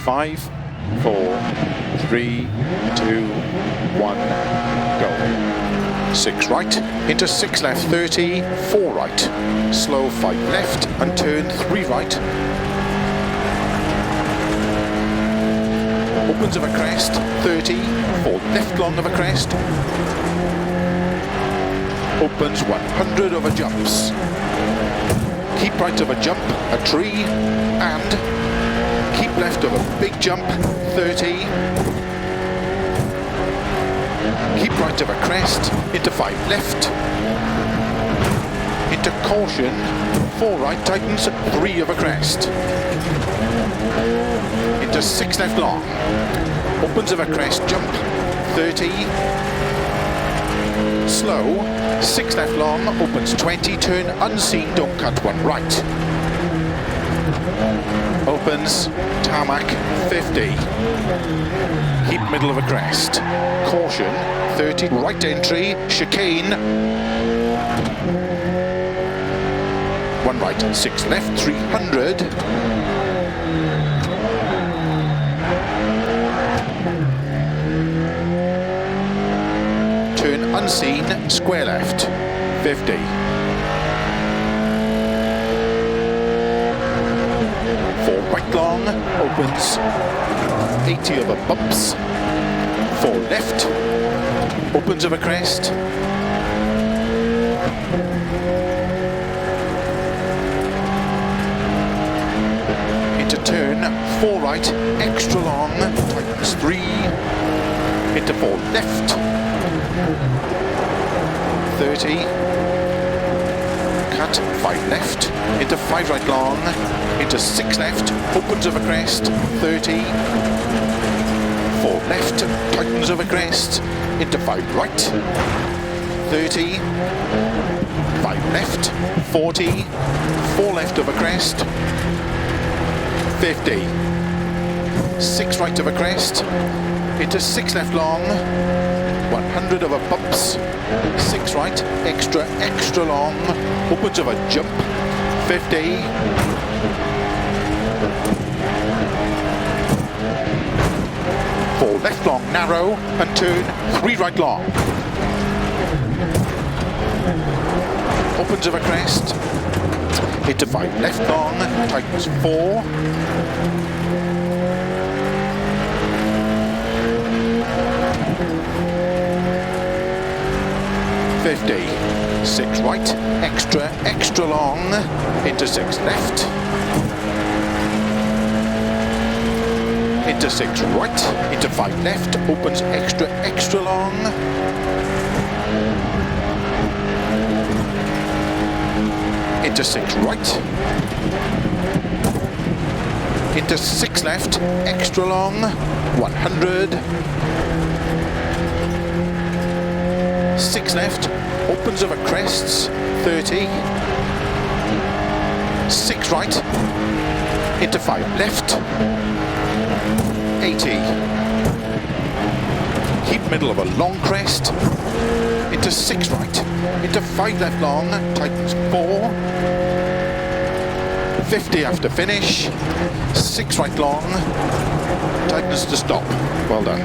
5, 4, 3, 2, 1, go. 6 right, into 6 left, 30, 4 right. Slow 5 left and turn 3 right. Opens of a crest, 30, 4 left long of a crest. Opens 100 over jumps. Keep right of a jump, a tree, and keep left of a big jump, 30. Keep right of a crest, into 5 left. Into caution, 4 right, tightens, 3 of a crest. Into 6 left long. Opens of a crest, jump, 30. Slow, 6 left long, opens 20, turn unseen, don't cut 1 right. Opens, tarmac, 50. Keep middle of a crest. Caution, 30, right entry, chicane. 1 right, 6 left, 300. Turn unseen, square left, 50. 4 right long, opens, 80 over bumps. 4 left, opens over crest. Into turn, 4 right, extra long, tightens 3. Into 4 left, 30. Cut, 5 left, into 5 right long, into 6 left, opens over crest, 30. 4 left, tightens over crest, into 5 right, 30. 5 left, 40. 4 left over crest, 50. 6 right over crest, into 6 left long, 100 over bumps, 6 right, extra long, opens of a jump, 50. 4 left long, narrow, and turn 3 right long. Opens of a crest, into 5 left long, tightens 4. 50. 6 right, extra long, into 6 left. Into 6 right, into 5 left, opens extra long. Into 6 right. Into 6 left, extra long, 100. 6 left, opens over crests, 30. 6 right, into 5 left, 80. Keep middle of a long crest, into 6 right, into 5 left long, tightens 4. 50 after finish, 6 right long, tightens to stop. Well done.